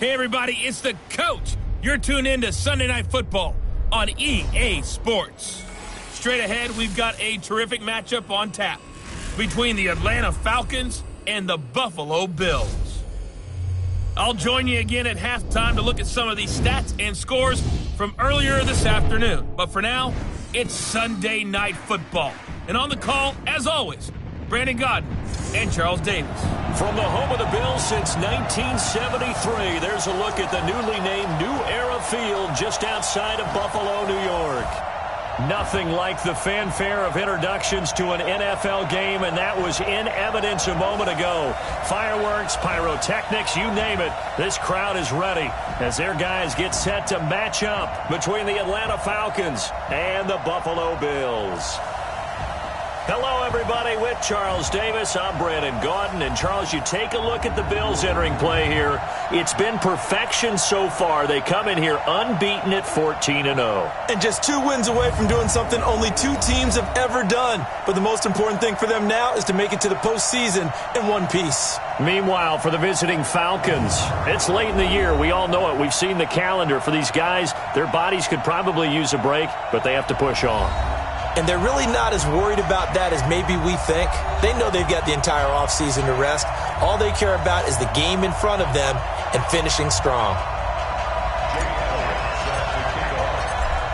Hey, everybody, it's the coach. You're tuned in to Sunday Night Football on EA Sports. Straight ahead, we've got a terrific matchup on tap between the Atlanta Falcons and the Buffalo Bills. I'll join you again at halftime to look at some of these stats and scores from earlier this afternoon. But for now, it's Sunday Night Football. And on the call, as always, Brandon Godden and Charles Davis. From the home of the Bills since 1973, there's a look at the newly named New Era Field just outside of Buffalo, New York. Nothing like the fanfare of introductions to an NFL game, and that was in evidence a moment ago. Fireworks, pyrotechnics, you name it. This crowd is ready as their guys get set to match up between the Atlanta Falcons and the Buffalo Bills. Hello, everybody. With Charles Davis, I'm Brandon Godden. And, Charles, you take a look at the Bills entering play here. It's been perfection so far. They come in here unbeaten at 14-0. And just 2 wins away from doing something only 2 teams have ever done. But the most important thing for them now is to make it to the postseason in one piece. Meanwhile, for the visiting Falcons, it's late in the year. We all know it. We've seen the calendar. For these guys, their bodies could probably use a break, but they have to push on. And they're really not as worried about that as maybe we think. They know they've got the entire offseason to rest. All they care about is the game in front of them and finishing strong.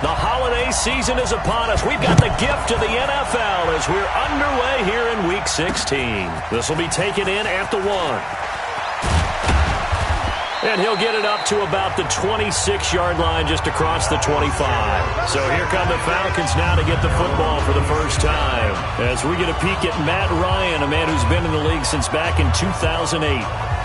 The holiday season is upon us. We've got the gift of the NFL as we're underway here in Week 16. This will be taken in at the 1. And he'll get it up to about the 26-yard line just across the 25. So here come the Falcons now to get the football for the first time. As we get a peek at Matt Ryan, a man who's been in the league since back in 2008.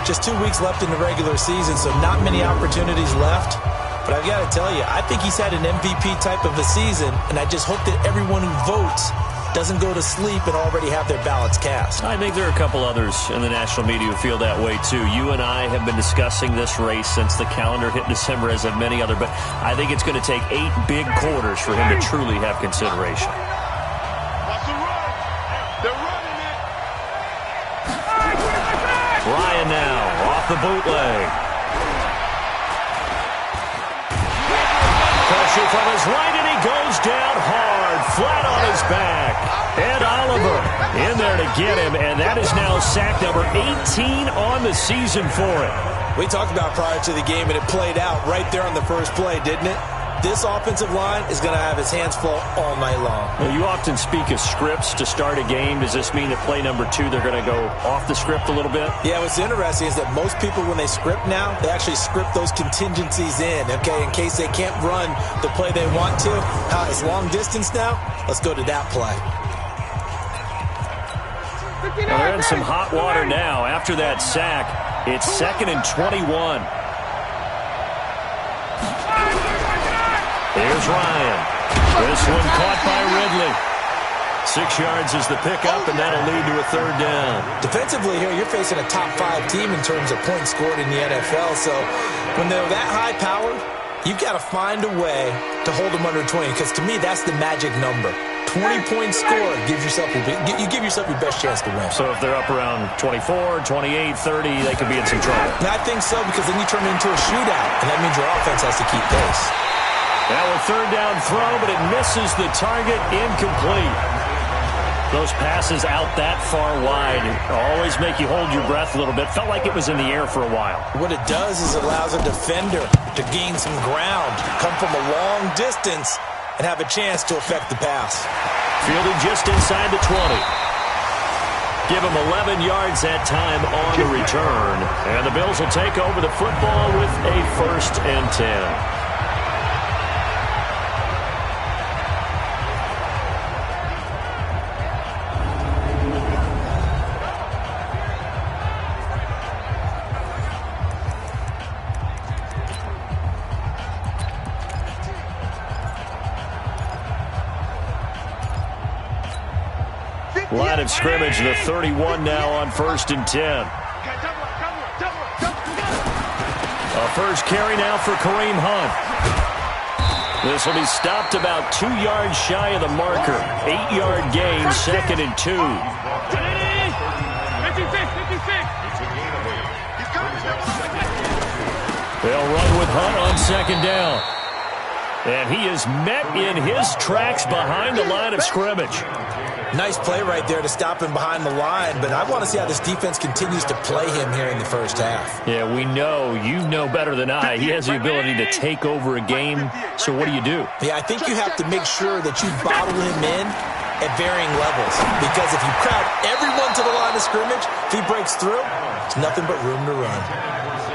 Just 2 weeks left in the regular season, so not many opportunities left. But I've got to tell you, I think he's had an MVP type of a season, and I just hope that everyone who votes doesn't go to sleep and already have their ballots cast. I think there are a couple others in the national media who feel that way too. You and I have been discussing this race since the calendar hit December, as have many other, but I think it's going to take 8 big quarters for him to truly have consideration. Ryan now off the bootleg. Pressure from his right, and he goes down hard, flat on his back. And Oliver in there to get him, and that is now sack number 18 on the season for him. We talked about prior to the game, and it played out right there on the first play, didn't it? This offensive line is going to have his hands full all night long. Well, you often speak of scripts to start a game. Does this mean that play number 2, they're going to go off the script a little bit? Yeah, what's interesting is that most people, when they script now, they actually script those contingencies in, okay, in case they can't run the play they want to. It's long distance now. Let's go to that play. Well, they're in some hot water now. After that sack, it's 2nd and 21. Here's Ryan. This one caught by Ridley. 6 yards is the pickup, and that'll lead to a 3rd down. Defensively here, you're facing a top 5 team in terms of points scored in the NFL. So when they're that high-powered, you've got to find a way to hold them under 20, because to me, that's the magic number. 20-point score gives yourself you give yourself your best chance to win. So if they're up around 24, 28, 30, they could be in some trouble. And I think so, because then you turn it into a shootout, and that means your offense has to keep pace. Now a 3rd down throw, but it misses the target, incomplete. Those passes out that far wide always make you hold your breath a little bit. Felt like it was in the air for a while. What it does is it allows a defender to gain some ground, come from a long distance, and have a chance to affect the pass. Fielded just inside the 20. Give him 11 yards that time on the return. And the Bills will take over the football with a 1st and 10. Line of scrimmage, the 31 now on 1st and 10. A first carry now for Kareem Hunt. This will be stopped about 2 yards shy of the marker. 8-yard gain, 2nd and 2. They'll run with Hunt on second down. And he is met in his tracks behind the line of scrimmage. Nice play right there to stop him behind the line, but I want to see how this defense continues to play him here in the first half. Yeah, we know. You know better than I. He has the ability to take over a game, so what do you do? Yeah, I think you have to make sure that you bottle him in at varying levels, because if you crowd everyone to the line of scrimmage, if he breaks through, it's nothing but room to run.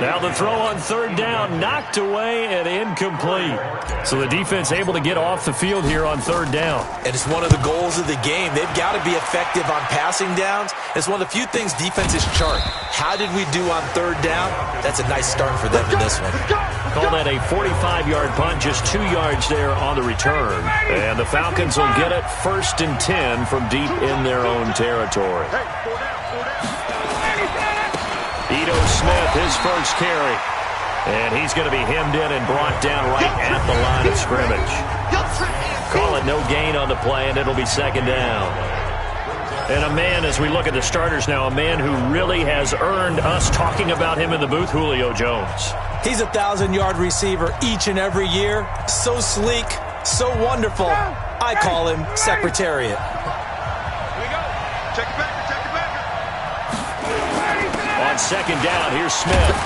Now the throw on third down, knocked away and incomplete. So the defense able to get off the field here on third down. And it's one of the goals of the game. They've got to be effective on passing downs. It's one of the few things defenses chart. How did we do on third down? That's a nice start for them in this one. Call that a 45-yard punt, just 2 yards there on the return. And the Falcons will get it 1st and 10 from deep in their own territory. Ito Smith, his first carry. And he's going to be hemmed in and brought down right at the line of scrimmage. Call it no gain on the play, and it'll be second down. And a man, as we look at the starters now, a man who really has earned us talking about him in the booth, Julio Jones. He's a 1,000-yard receiver each and every year. So sleek, so wonderful. I call him Secretariat. Here we go. Check it back. On second down, here's Smith.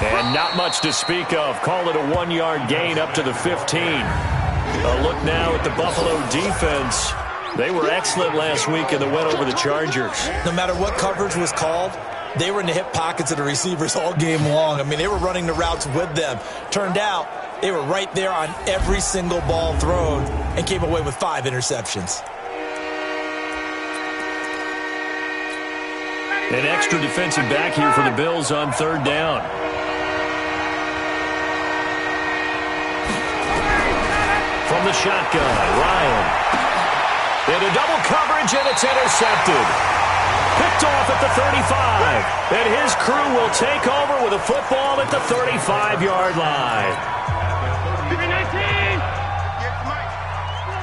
And not much to speak of. Call it a 1-yard gain up to the 15. A look now at the Buffalo defense. They were excellent last week in the win over the Chargers. No matter what coverage was called, they were in the hip pockets of the receivers all game long. I mean, they were running the routes with them. Turned out, they were right there on every single ball thrown and came away with 5 interceptions. An extra defensive back here for the Bills on third down. From the shotgun, Ryan. Into double coverage, and it's intercepted. Picked off at the 35. And his crew will take over with a football at the 35-yard line.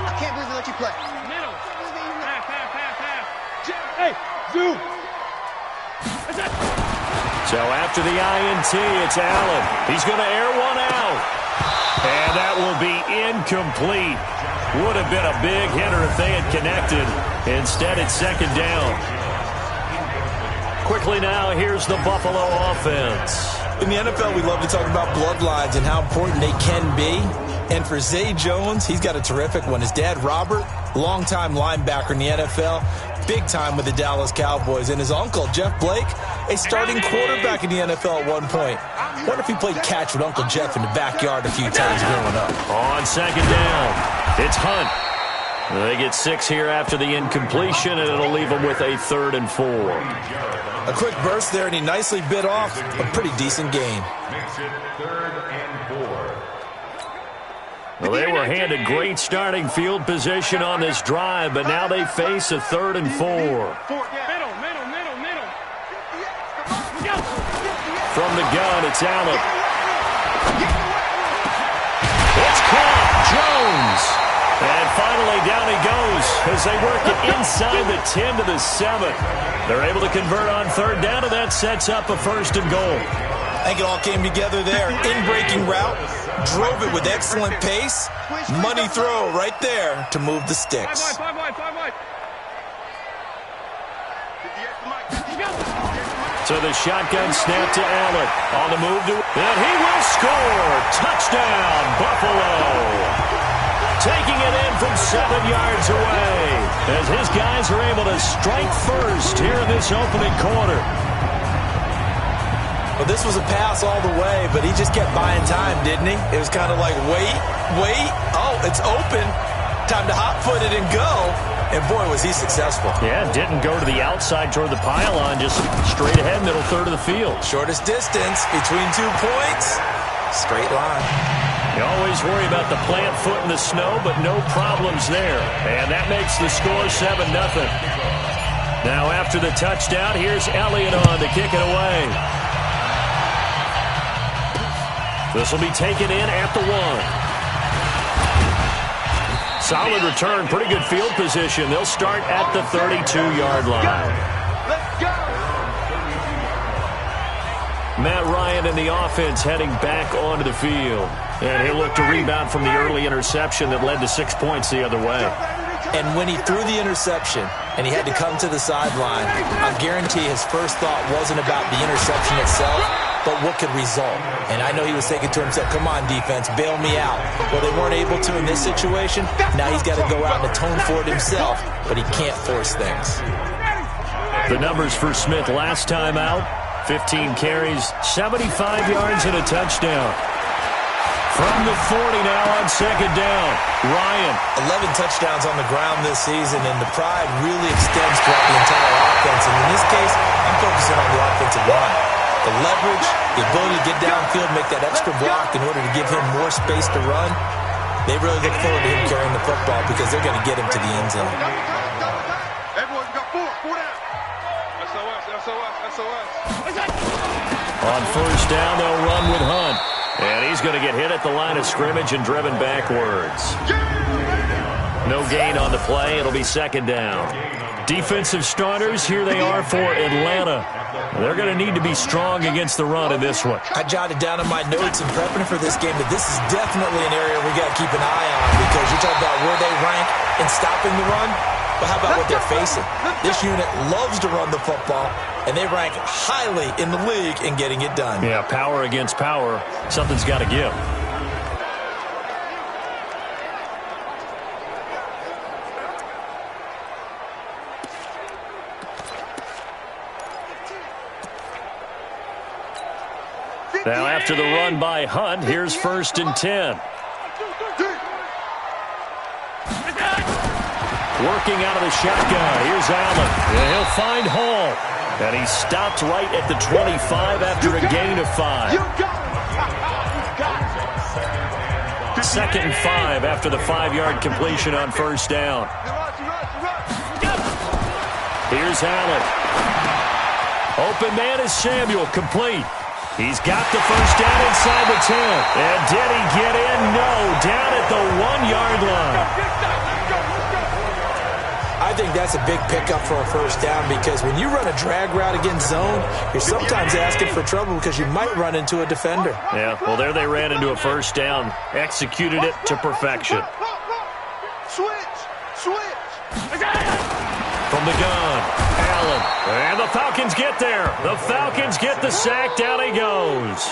I can't believe they let you play. Middle. Hey, zoom. So after the INT, it's Allen. He's going to air one out. And that will be incomplete. Would have been a big hitter if they had connected. Instead, it's second down. Quickly now, here's the Buffalo offense. In the NFL, we love to talk about bloodlines and how important they can be. And for Zay Jones, he's got a terrific one. His dad, Robert, longtime linebacker in the NFL, big time with the Dallas Cowboys. And his uncle, Jeff Blake, a starting quarterback in the NFL at one point. Wonder if he played catch with Uncle Jeff in the backyard a few times growing up. On second down, it's Hunt. They get 6 here after the incompletion, and it'll leave them with a 3rd and 4. A quick burst there, and he nicely bit off a pretty decent gain. Well, they were handed great starting field position on this drive, but now they face a 3rd and 4. Middle. From the gun, it's Allen. It's caught. Jones. And finally, down he goes as they work it inside the 10 to the 7. They're able to convert on third down, and that sets up a 1st and goal. I think it all came together there. In-breaking route, drove it with excellent pace. Money throw right there to move the sticks. Five wide. So the shotgun snap to Allen. On the move to... And he will score! Touchdown, Buffalo! Taking it in from 7 yards away as his guys are able to strike first here in this opening quarter. Well, this was a pass all the way, but he just kept buying time, didn't he? It was kind of like, wait. Oh, it's open. Time to hot-foot it and go. And, boy, was he successful. Yeah, didn't go to the outside toward the pylon, just straight ahead, middle third of the field. Shortest distance between 2 points, straight line. You always worry about the plant foot in the snow, but no problems there. And that makes the score 7-0. Now, after the touchdown, here's Elliott on to kick it away. This will be taken in at the 1. Solid return, pretty good field position. They'll start at the 32-yard line. Let's go. Matt Ryan and the offense heading back onto the field. And he'll look to rebound from the early interception that led to 6 points the other way. And when he threw the interception and he had to come to the sideline, I guarantee his first thought wasn't about the interception itself, but what could result. And I know he was thinking to himself, come on, defense, bail me out. Well, they weren't able to in this situation. Now he's got to go out and atone for it himself, but he can't force things. The numbers for Smith last time out, 15 carries, 75 yards, and a touchdown. From the 40 now on second down, Ryan. 11 touchdowns on the ground this season, and the pride really extends throughout the entire offense. And in this case, I'm focusing on the offensive line. The leverage, the ability to get downfield, make that extra block in order to give him more space to run. They really look forward to him carrying the football because they're going to get him to the end zone. Everyone's got four down. SOS. On first down, they'll run with Hunt. And he's going to get hit at the line of scrimmage and driven backwards. No gain on the play. It'll be second down. Defensive starters, here they are for Atlanta. They're going to need to be strong against the run in this one. I jotted down in my notes in prepping for this game that this is definitely an area we got to keep an eye on because you're talking about where they rank in stopping the run. But how about what they're facing? This unit loves to run the football, and they rank highly in the league in getting it done. Yeah, power against power. Something's got to give. Now after the run by Hunt, here's first and 10. Working out of the shotgun. Here's Allen. And he'll find Hall. And he stopped right at the 25 after a gain of 5. Second and 5 after the 5-yard completion on first down. Here's Allen. Open man is Samuel. Complete. He's got the first down inside the 10. And did he get in? No. Down at the 1-yard line. I think that's a big pickup for a first down because when you run a drag route against zone, you're sometimes asking for trouble because you might run into a defender. Yeah, well, there they ran into a first down, executed it to perfection. Switch. From the gun, Allen, and the Falcons get there. The Falcons get the sack, down he goes.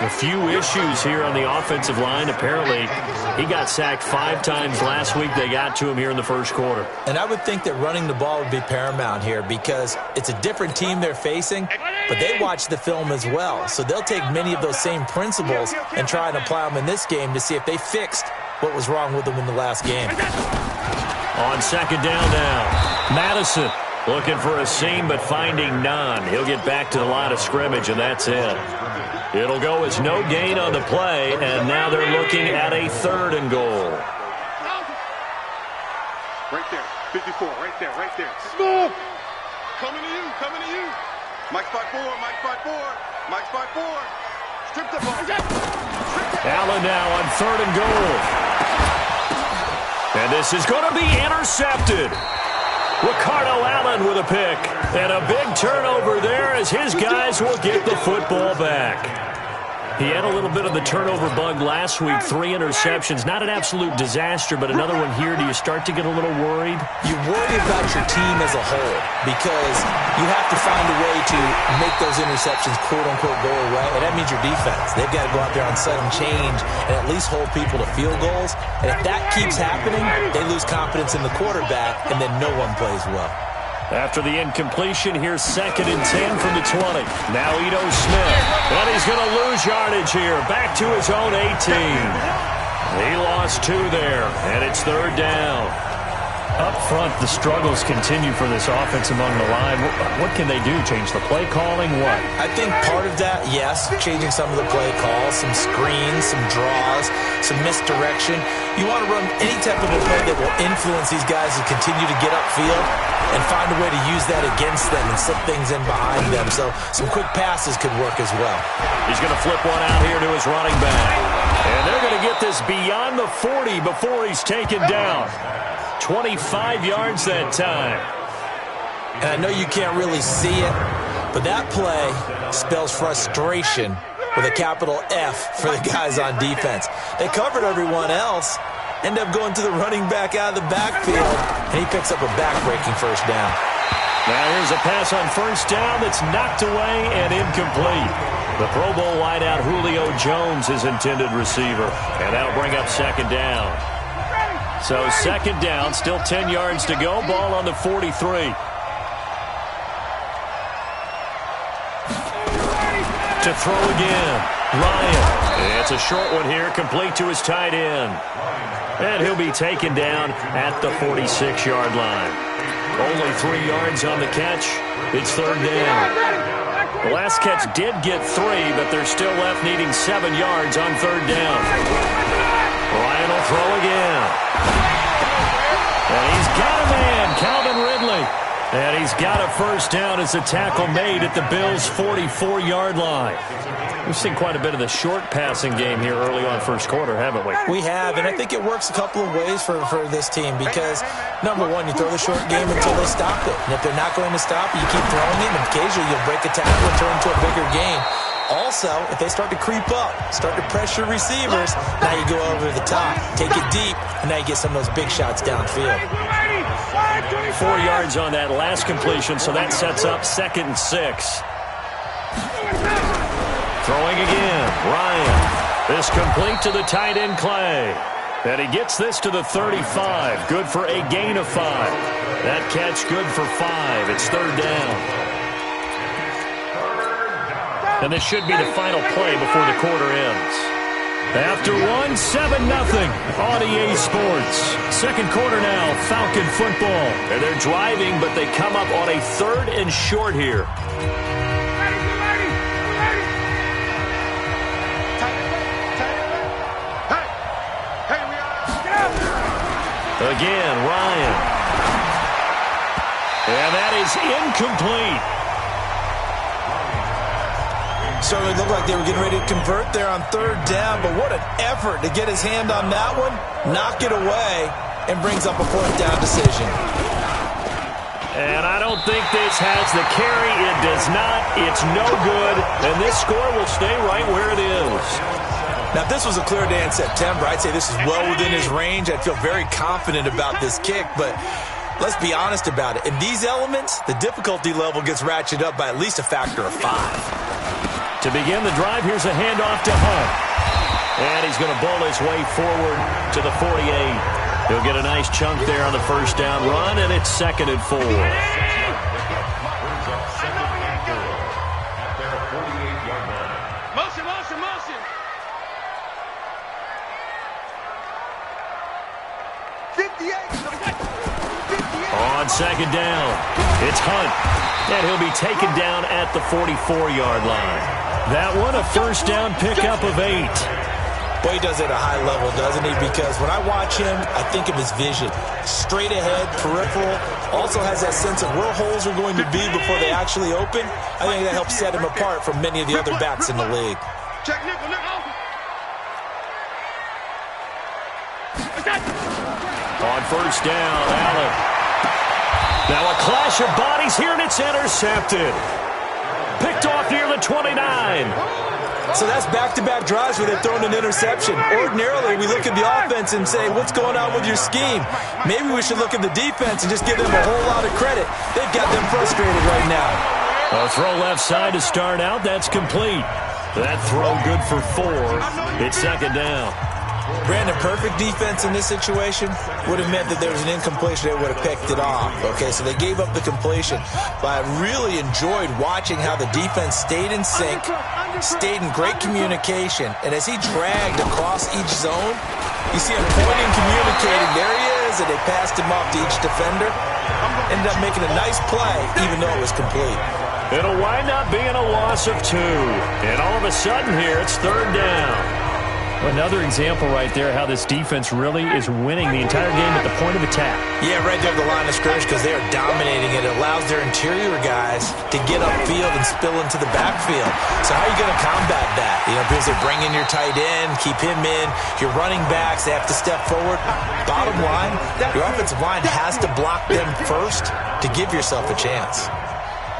A few issues here on the offensive line. Apparently, he got sacked 5 times last week. They got to him here in the first quarter. And I would think that running the ball would be paramount here because it's a different team they're facing, but they watch the film as well. So they'll take many of those same principles and try and apply them in this game to see if they fixed what was wrong with them in the last game. On second down now, Madison looking for a seam but finding none. He'll get back to the line of scrimmage, and that's it. It'll go as no gain on the play, and now they're looking at a 3rd and goal. Right there. 54. Right there. Smooth. Coming to you. Mike spot 4. Strip the ball. Allen now on 3rd and goal. And this is going to be intercepted. Ricardo Allen with a pick. And a big turnover there as his guys will get the football back. He had a little bit of the turnover bug last week. 3 interceptions. Not an absolute disaster, but another one here. Do you start to get a little worried? You worry about your team as a whole because you have to find a way to make those interceptions quote-unquote go away, and that means your defense. They've got to go out there on sudden change and at least hold people to field goals. And if that keeps happening, they lose confidence in the quarterback, and then no one plays well. After the incompletion, here's 2nd and 10 from the 20. Now Ito Smith. And he's going to lose yardage here. Back to his own 18. He lost 2 there, and it's 3rd down. Up front, the struggles continue for this offense among the line. What can they do? Change the play calling? What? I think part of that, yes, changing some of the play calls, some screens, some draws, some misdirection. You want to run any type of a play that will influence these guys to continue to get upfield and find a way to use that against them and slip things in behind them. So some quick passes could work as well. He's going to flip one out here to his running back. And they're going to get this beyond the 40 before he's taken down. 25 yards that time. And I know you can't really see it, But that play spells frustration with a capital F for the guys on defense. They covered everyone else, end up going to the running back out of the backfield, and he picks up a back-breaking first down. Now here's a pass on first down that's knocked away and incomplete. The Pro Bowl wideout Julio Jones is intended receiver, and that'll bring up second down. So second down, still 10 yards to go, ball on the 43. To throw again, Ryan. It's a short one here, complete to his tight end. And he'll be taken down at the 46-yard line. Only 3 yards on the catch. It's third down. The last catch did get 3, but they're still left needing 7 yards on third down. Ryan will throw again. And he's got a man, Calvin Ridley. And he's got a first down as a tackle made at the Bills' 44-yard line. We've seen quite a bit of the short passing game here early on first quarter, haven't we? We have, and I think it works a couple of ways for this team because, number one, you throw the short game until they stop it. And if they're not going to stop it, you keep throwing it, and occasionally you'll break a tackle and turn into a bigger game. Also, if they start to creep up, start to pressure receivers, now you go over the top, take it deep, and now you get some of those big shots downfield. 4 yards on that last completion, so that sets up 2nd and 6. Throwing again, Ryan. This complete to the tight end, Clay. And he gets this to the 35. Good for a gain of 5. That catch good for 5. It's third down. And this should be the final play before the quarter ends. After one, 7-0 on EA Sports. Second quarter now, Falcon football. And they're driving, but they come up on a 3rd and short here. Again, Ryan. And that is incomplete. Certainly looked like they were getting ready to convert there on third down, but what an effort to get his hand on that one, knock it away, and brings up a fourth down decision. And I don't think this has the carry. It does not. It's no good. And this score will stay right where it is. Now, if this was a clear day in September, I'd say this is well within his range. I'd feel very confident about this kick, but let's be honest about it. In these elements, the difficulty level gets ratcheted up by at least a factor of 5. To begin the drive, here's a handoff to Hunt. And he's going to bowl his way forward to the 48. He'll get a nice chunk there on the first down run, and it's 2nd and 4. Motion, motion, motion. 58. On second down, it's Hunt. And he'll be taken down at the 44-yard line. That one, a first down pickup of 8. Boy, he does it at a high level, doesn't he? Because when I watch him, I think of his vision. Straight ahead, peripheral. Also has that sense of where holes are going to be before they actually open. I think that helps set him apart from many of the other backs in the league. Check nickel, nickel. On first down, Allen. Now a clash of bodies here, and it's intercepted. Picked off near the 29. So that's back-to-back drives where they've thrown an interception. Ordinarily, we look at the offense and say, what's going on with your scheme? Maybe we should look at the defense and just give them a whole lot of credit. They've got them frustrated right now. A throw left side to start out. That's complete. That throw good for 4. It's second down. Brandon, perfect defense in this situation would have meant that there was an incompletion. They would have picked it off. Okay, so they gave up the completion. But I really enjoyed watching how the defense stayed in sync, stayed in great communication. And as he dragged across each zone, you see him pointing, communicating. There he is, and they passed him off to each defender. Ended up making a nice play, even though it was complete. It'll wind up being a loss of 2. And all of a sudden here, it's third down. Another example right there how this defense really is winning the entire game at the point of attack. Yeah, right there at the line of scrimmage because they are dominating it. It allows their interior guys to get upfield and spill into the backfield. So how are you going to combat that? You know, because they bring in your tight end, keep him in. Your running backs, they have to step forward. Bottom line, your offensive line has to block them first to give yourself a chance.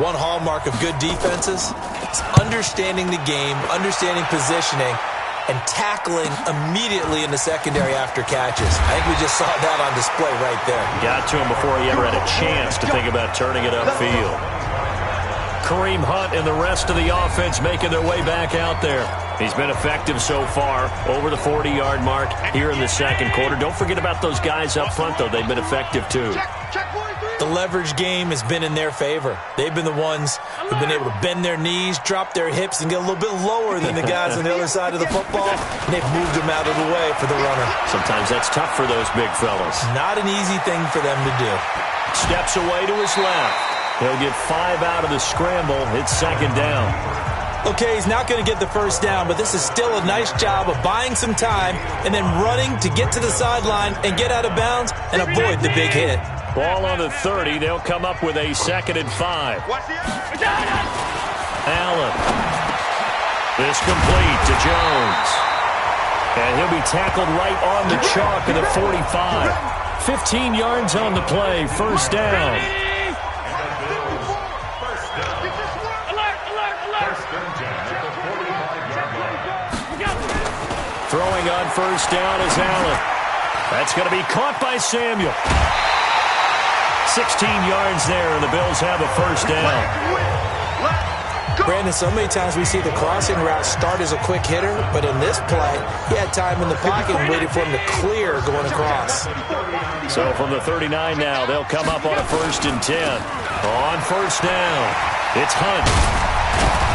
One hallmark of good defenses is understanding the game, understanding positioning, and tackling immediately in the secondary after catches. I think we just saw that on display right there. Got to him before he ever had a chance to think about turning it upfield. Kareem Hunt and the rest of the offense making their way back out there. He's been effective so far, over the 40-yard mark here in the second quarter. Don't forget about those guys up front, though. They've been effective, too. The leverage game has been in their favor. They've been the ones who've been able to bend their knees, drop their hips, and get a little bit lower than the guys on the other side of the football, and they've moved them out of the way for the runner. Sometimes that's tough for those big fellas. Not an easy thing for them to do. Steps away to his left. He'll get 5 out of the scramble. It's second down. Okay, he's not going to get the first down, but this is still a nice job of buying some time and then running to get to the sideline and get out of bounds and avoid the big hit. Ball on the 30. They'll come up with a 2nd and 5. Allen. This complete to Jones. And he'll be tackled right on the chalk of the 45. 15 yards on the play. First down. Throwing on first down is Allen. That's going to be caught by Samuel. 16 yards there, and the Bills have a first down. Brandon, so many times we see the crossing route start as a quick hitter, but in this play, he had time in the pocket and waited for him to clear going across. So from the 39 now, they'll come up on a 1st and 10. On first down, it's Hunt.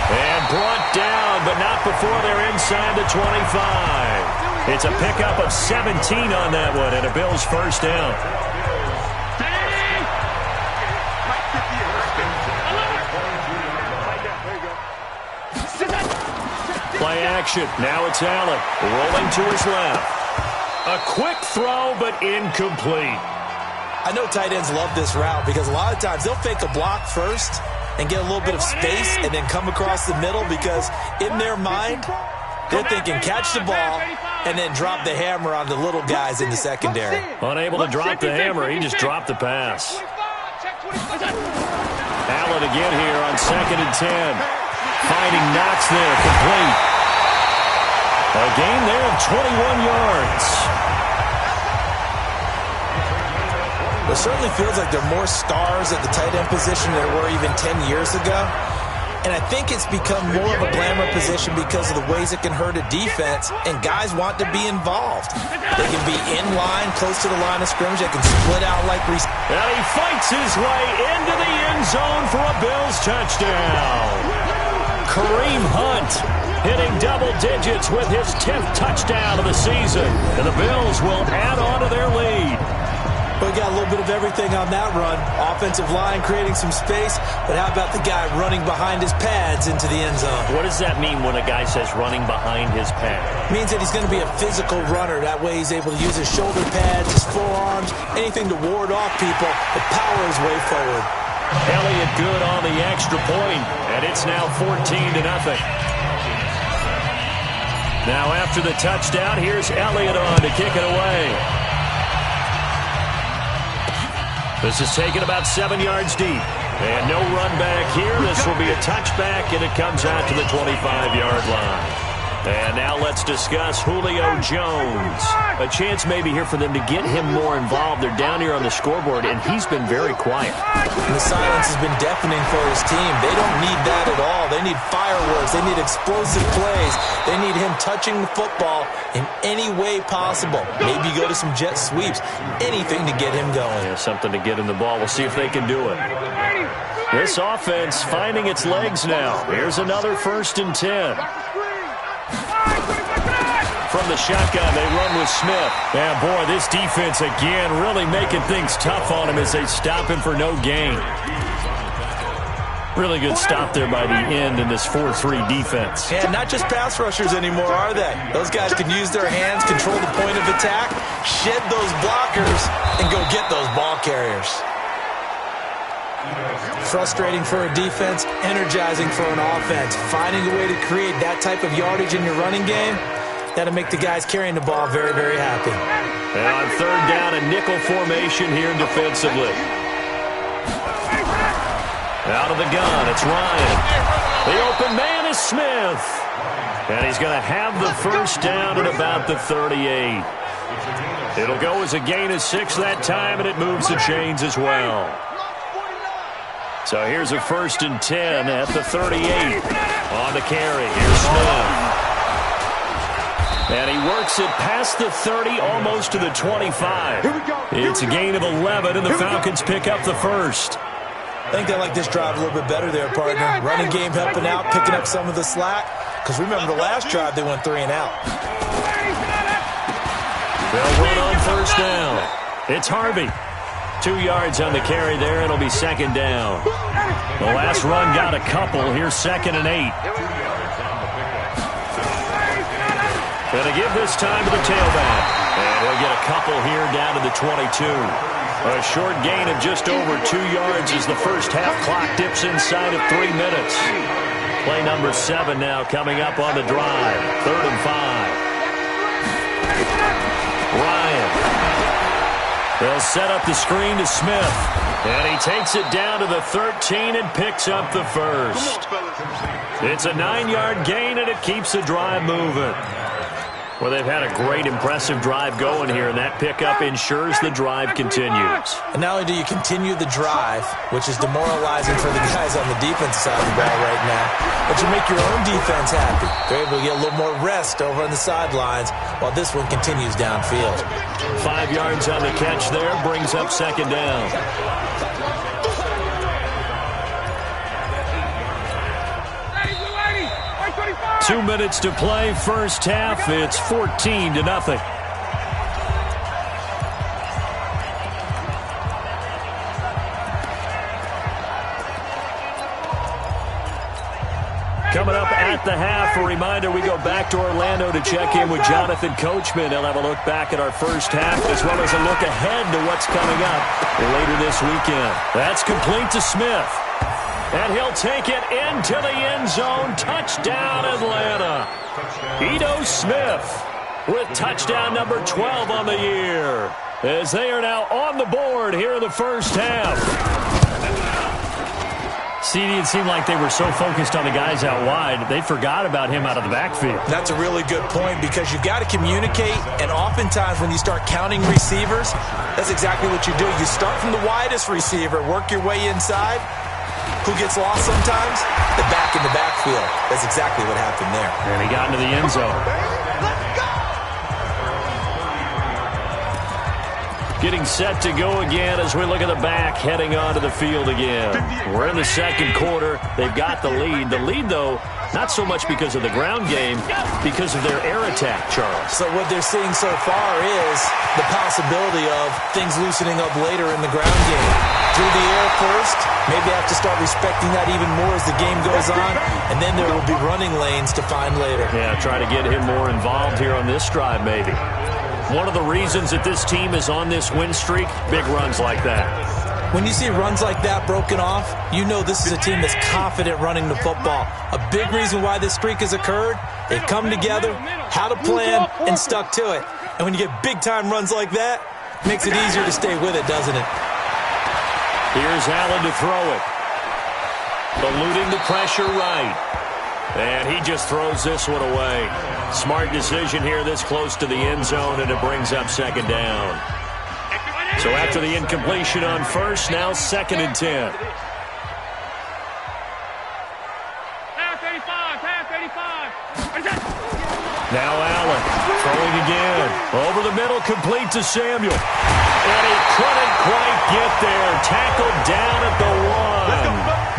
And brought down, but not before they're inside the 25. It's a pickup of 17 on that one, and a Bills first down. Play action. Now it's Allen. Rolling to his left. A quick throw, but incomplete. I know tight ends love this route because a lot of times they'll fake a block first and get a little bit of space and then come across the middle because in their mind, they're thinking catch the ball and then drop the hammer on the little guys in the secondary. Unable to drop the hammer, he just dropped the pass. Allen again here on 2nd and 10. Finding Knox there, complete. A gain there of 21 yards. It certainly feels like there are more stars at the tight end position than there were even 10 years ago. And I think it's become more of a glamour position because of the ways it can hurt a defense, and guys want to be involved. They can be in line, close to the line of scrimmage. They can split out like receivers. And he fights his way into the end zone for a Bills touchdown. Kareem Hunt hitting double digits with his 10th touchdown of the season. And the Bills will add on to their lead. We got a little bit of everything on that run. Offensive line creating some space, but how about the guy running behind his pads into the end zone? What does that mean when a guy says running behind his pad? It means that he's going to be a physical runner. That way he's able to use his shoulder pads, his forearms, anything to ward off people, but power his way forward. Elliott good on the extra point, and it's now 14-0. Now after the touchdown, here's Elliott on to kick it away. This is taken about 7 yards deep. And no run back here. This will be a touchback, and it comes out to the 25-yard line. And now let's discuss Julio Jones. A chance maybe here for them to get him more involved. They're down here on the scoreboard, and he's been very quiet. And the silence has been deafening for his team. They don't need that at all. They need fireworks. They need explosive plays. They need him touching the football in any way possible. Maybe go to some jet sweeps. Anything to get him going. Yeah, something to get him the ball. We'll see if they can do it. This offense finding its legs now. Here's another 1st and 10. From the shotgun, they run with Smith. And boy, this defense again really making things tough on him as they stop him for no gain. Really good stop there by the end in this 4-3 defense. And not just pass rushers anymore, are they? Those guys can use their hands, control the point of attack, shed those blockers, and go get those ball carriers. Frustrating for a defense, energizing for an offense. Finding a way to create that type of yardage in your running game, that'll make the guys carrying the ball very, very happy. And on 3rd down, a nickel formation here defensively. Out of the gun, it's Ryan. The open man is Smith. And he's going to have the first down at about the 38. It'll go as a gain of 6 that time, and it moves the chains as well. So here's a 1st and 10 at the 38. On the carry, here's Smith. And he works it past the 30, almost to the 25. It's a gain of 11, and the Falcons pick up the first. I think they like this drive a little bit better there, partner. Running game helping out, picking up some of the slack. Because remember the last drive, they went 3 and out. They'll run on first down. It's Harvey. 2 yards on the carry there. It'll be 2nd down. The last run got a couple. Here's 2nd and 8. Going to give this time to the tailback. And he'll get a couple here down to the 22. A short gain of just over 2 yards as the first half clock dips inside of 3 minutes. Play number 7 now coming up on the drive. 3rd and 5. Ryan. They'll set up the screen to Smith. And he takes it down to the 13 and picks up the first. It's a 9-yard gain, and it keeps the drive moving. Well, they've had a great, impressive drive going here, and that pickup ensures the drive continues. And not only do you continue the drive, which is demoralizing for the guys on the defensive side of the ball right now, but you make your own defense happy. They're able to get a little more rest over on the sidelines while this one continues downfield. 5 yards on the catch there, brings up 2nd down. 2 minutes to play, first half. It's 14-0. Coming up at the half, a reminder, we go back to Orlando to check in with Jonathan Coachman. He'll have a look back at our first half as well as a look ahead to what's coming up later this weekend. That's complete to Smith. And he'll take it into the end zone. Touchdown, Atlanta. Ito Smith with touchdown number 12 on the year, as they are now on the board here in the first half. CD, it seemed like they were so focused on the guys out wide, they forgot about him out of the backfield. That's a really good point, because you've got to communicate, and oftentimes when you start counting receivers, that's exactly what you do. You start from the widest receiver, work your way inside. Who gets lost sometimes? The back in the backfield. That's exactly what happened there. And he got into the end zone. Getting set to go again as we look at the back, heading onto the field again. We're in the 2nd quarter. They've got the lead. The lead, though, not so much because of the ground game, because of their air attack, Charles. So what they're seeing so far is the possibility of things loosening up later in the ground game. Through the air first, maybe have to start respecting that even more as the game goes on, and then there will be running lanes to find later. Yeah, try to get him more involved here on this drive, maybe. One of the reasons that this team is on this win streak, big runs like that. When you see runs like that broken off, you know this is a team that's confident running the football. A big reason why this streak has occurred, they've come together, had a plan, and stuck to it. And when you get big-time runs like that, it makes it easier to stay with it, doesn't it? Here's Allen to throw it. Eluding the pressure right. And he just throws this one away. Smart decision here this close to the end zone, and it brings up 2nd down. So after the incompletion on first, now 2nd and 10. Now Allen throwing again. Over the middle, complete to Samuel. And he couldn't quite get there. Tackled down at the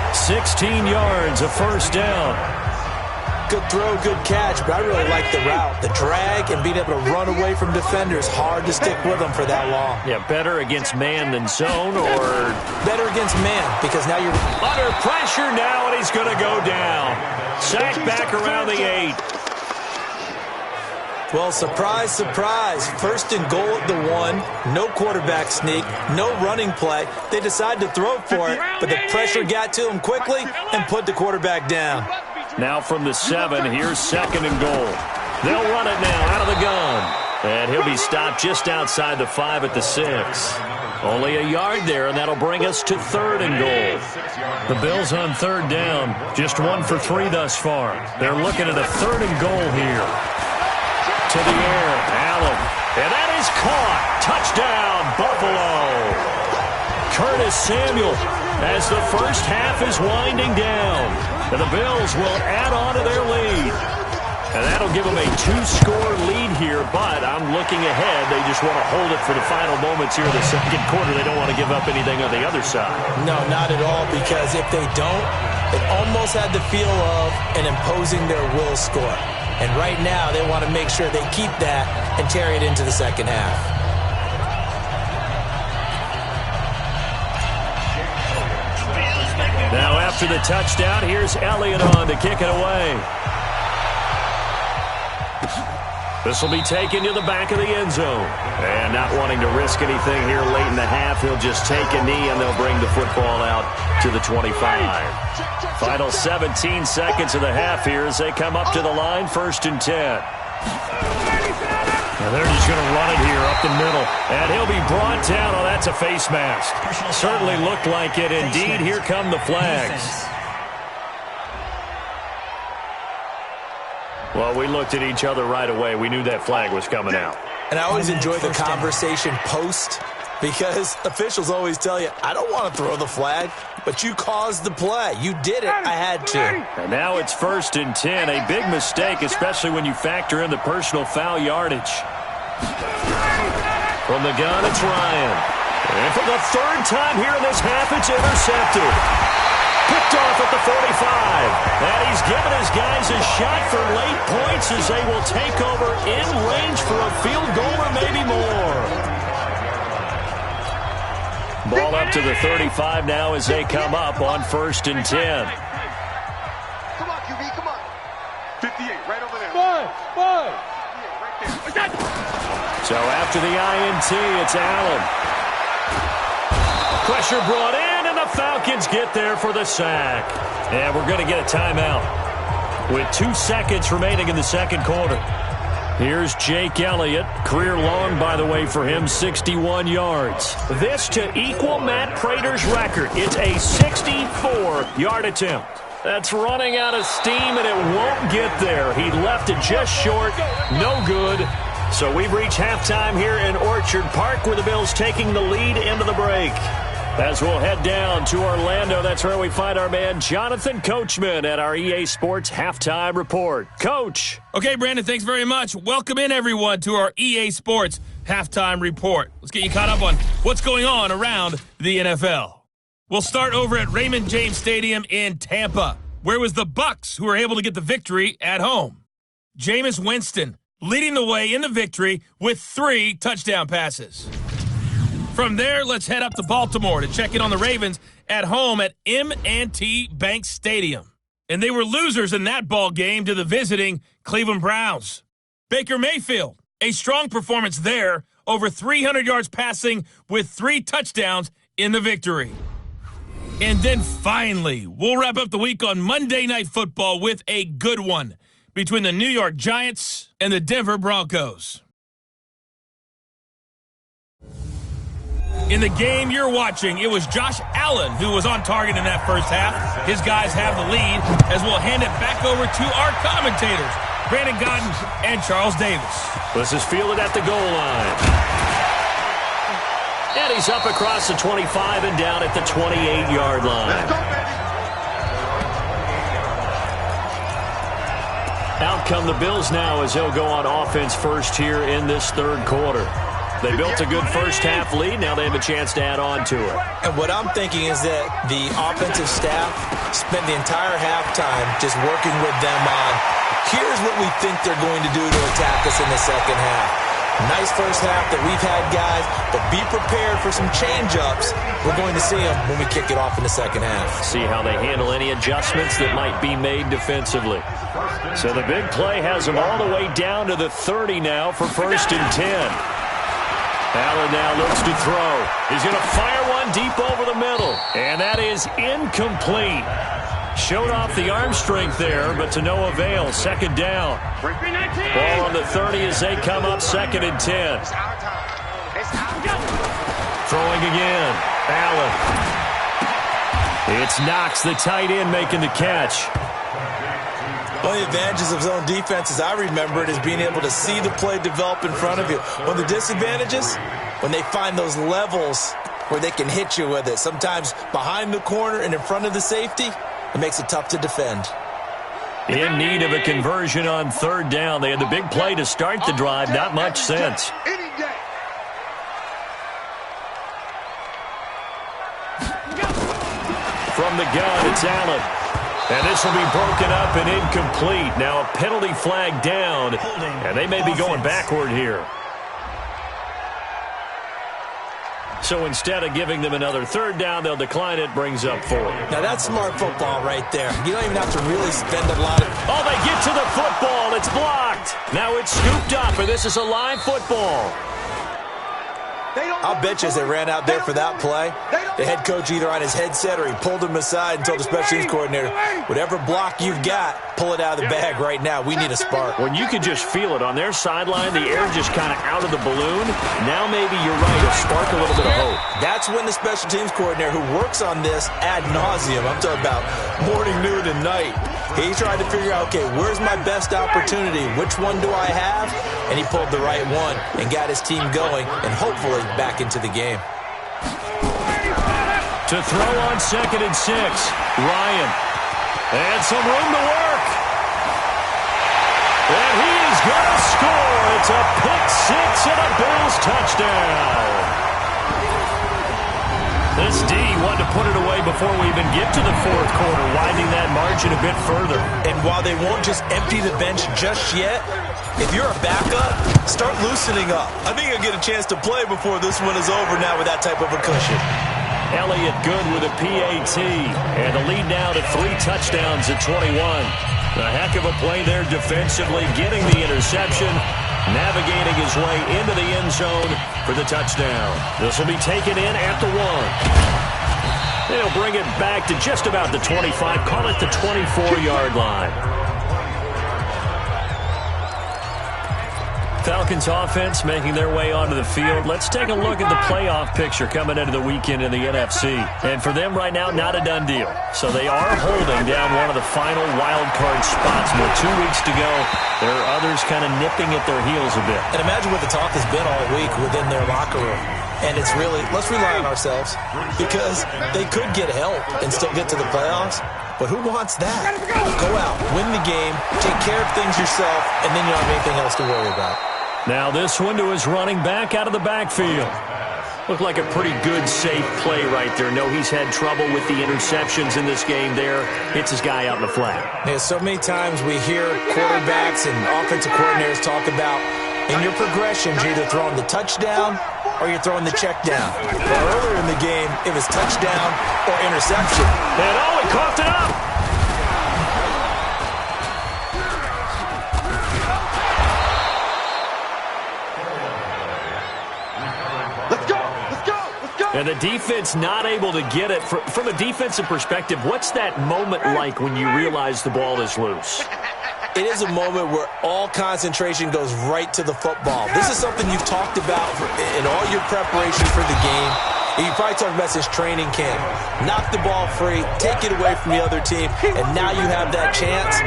1. 16 yards, a first down. Good throw, good catch, but I really like the route. The drag and being able to run away from defenders, hard to stick with them for that long. Yeah, better against man than zone, or better against man, because now you're under pressure now, and he's going to go down. Sacked back around the 8. Well, surprise, surprise. 1st and goal at the 1. No quarterback sneak, no running play. They decide to throw for it, but the pressure got to him quickly and put the quarterback down. Now from the 7, here's 2nd and goal. They'll run it now out of the gun. And he'll be stopped just outside the 5 at the 6. Only a yard there, and that'll bring us to 3rd and goal. The Bills on 3rd down, just 1 for 3 thus far. They're looking at a 3rd and goal here. To the air, Allen, and that is caught. Touchdown, Buffalo. Curtis Samuel, as the first half is winding down, and the Bills will add on to their lead. And that'll give them a 2-score lead here, but I'm looking ahead. They just want to hold it for the final moments here in the second quarter. They don't want to give up anything on the other side. No, not at all, because if they don't, it almost had the feel of an imposing their will score. And right now, they want to make sure they keep that and carry it into the second half. Now after the touchdown, here's Elliott on to kick it away. This will be taken to the back of the end zone. And not wanting to risk anything here late in the half, he'll just take a knee and they'll bring the football out to the 25. Final 17 seconds of the half here as they come up to the line, 1st and 10. And they're just going to run it here up the middle. And he'll be brought down. Oh, that's a face mask. Certainly looked like it. Indeed, here come the flags. Well, we looked at each other right away. We knew that flag was coming out. And I always enjoy the conversation post, because officials always tell you, I don't want to throw the flag, but you caused the play. You did it. I had to. And now it's 1st and 10. A big mistake, especially when you factor in the personal foul yardage. From the gun, it's Ryan. And for the 3rd time here in this half, it's intercepted. Picked off at the 45. And he's given his guys a shot for late points as they will take over in range for a field goal or maybe more. Ball up to the 35 now as they come up on 1st and 10. Come on, QB, come on. 58, right over there. Five. So after the INT, it's Allen. Pressure brought in, and the Falcons get there for the sack. And we're going to get a timeout with 2 seconds remaining in the second quarter. Here's Jake Elliott. Career long, by the way, for him, 61 yards. This to equal Matt Prater's record. It's a 64-yard attempt. That's running out of steam, and it won't get there. He left it just short. No good. So we've reached halftime here in Orchard Park, where the Bills taking the lead into the break. As we'll head down to Orlando, that's where we find our man Jonathan Coachman at our EA Sports Halftime Report. Coach. Okay, Brandon, thanks very much. Welcome in, everyone, to our EA Sports Halftime Report. Let's get you caught up on what's going on around the NFL. We'll start over at Raymond James Stadium in Tampa, where it was the Bucs who were able to get the victory at home. Jameis Winston leading the way in the victory with 3 touchdown passes. From there, let's head up to Baltimore to check in on the Ravens at home at M&T Bank Stadium. And they were losers in that ball game to the visiting Cleveland Browns. Baker Mayfield, a strong performance there, over 300 yards passing with 3 touchdowns in the victory. And then finally, we'll wrap up the week on Monday Night Football with a good one between the New York Giants and the Denver Broncos. In the game you're watching, it was Josh Allen who was on target in that first half. His guys have the lead as we'll hand it back over to our commentators, Brandon Godden and Charles Davis. This is fielded at the goal line. And he's up across the 25 and down at the 28-yard line. Let's go, baby. Out come the Bills now as they'll go on offense first here in this third quarter. They built a good first half lead. Now they have a chance to add on to it. And what I'm thinking is that the offensive staff spent the entire halftime just working with them on, here's what we think they're going to do to attack us in the second half. Nice first half that we've had, guys, but be prepared for some change-ups. We're going to see them when we kick it off in the second half. See how they handle any adjustments that might be made defensively. So the big play has them all the way down to the 30 now for 1st and 10. Allen now looks to throw. He's going to fire one deep over the middle. And that is incomplete. Showed off the arm strength there, but to no avail. Second down. Ball on the 30 as they come up 2nd and 10. Throwing again. Allen. It's Knox, the tight end, making the catch. One of the advantages of zone defense, as I remember it, is being able to see the play develop in front of you. One of the disadvantages, when they find those levels where they can hit you with it, sometimes behind the corner and in front of the safety, it makes it tough to defend. In need of a conversion on third down. They had the big play to start the drive. Not much sense. From the gun, it's Allen. And this will be broken up and incomplete. Now a penalty flag down, and they may be going backward here. So instead of giving them another third down, they'll decline it, brings up 4. Now that's smart football right there. You don't even have to really spend a lot of... Oh, they get to the football. It's blocked. Now it's scooped up, and this is a live football. I'll bet you as they ran out there for that play, the head coach either on his headset or he pulled him aside and told the special teams coordinator, whatever block you've got, pull it out of the bag right now. We need a spark. When you can just feel it on their sideline, the air just kind of out of the balloon. Now maybe you're right, a spark a little bit of hope. That's when the special teams coordinator who works on this ad nauseum, I'm talking about morning, noon, and night, he tried to figure out, okay, where's my best opportunity? Which one do I have? And he pulled the right one and got his team going and hopefully back into the game. To throw on 2nd and 6, Ryan. And some room to work. And he is going to score. It's a pick 6 and a Bills touchdown. This D wanted to put it away before we even get to the fourth quarter, widening that margin a bit further. And while they won't just empty the bench just yet, if you're a backup, start loosening up. I think you'll get a chance to play before this one is over now with that type of a cushion. Elliott good with a PAT, and the lead now to 3 touchdowns at 21. A heck of a play there defensively, getting the interception, navigating his way into the end zone for the touchdown. This will be taken in at the 1. They'll bring it back to just about the 25, call it the 24-yard line. Falcons offense making their way onto the field. Let's take a look at the playoff picture coming into the weekend in the NFC. And for them right now, not a done deal. So they are holding down one of the final wild card spots. With 2 weeks to go, there are others kind of nipping at their heels a bit. And imagine what the talk has been all week within their locker room. And it's really, let's rely on ourselves, because they could get help and still get to the playoffs. But who wants that? Go out, win the game, take care of things yourself, and then you don't have anything else to worry about. Now this one to his running back out of the backfield. Looked like a pretty good, safe play right there. No, he's had trouble with the interceptions in this game there. Hits his guy out in the flat. Yeah, so many times we hear quarterbacks and offensive coordinators talk about in your progressions, you're either throwing the touchdown or you're throwing the check down. Well, earlier in the game, it was touchdown or interception. And oh, he coughed it up. And the defense not able to get it. From a defensive perspective, what's that moment like when you realize the ball is loose? It is a moment where all concentration goes right to the football. This is something you've talked about in all your preparation for the game. And you probably talked about since training camp. Knock the ball free, take it away from the other team, and now you have that chance.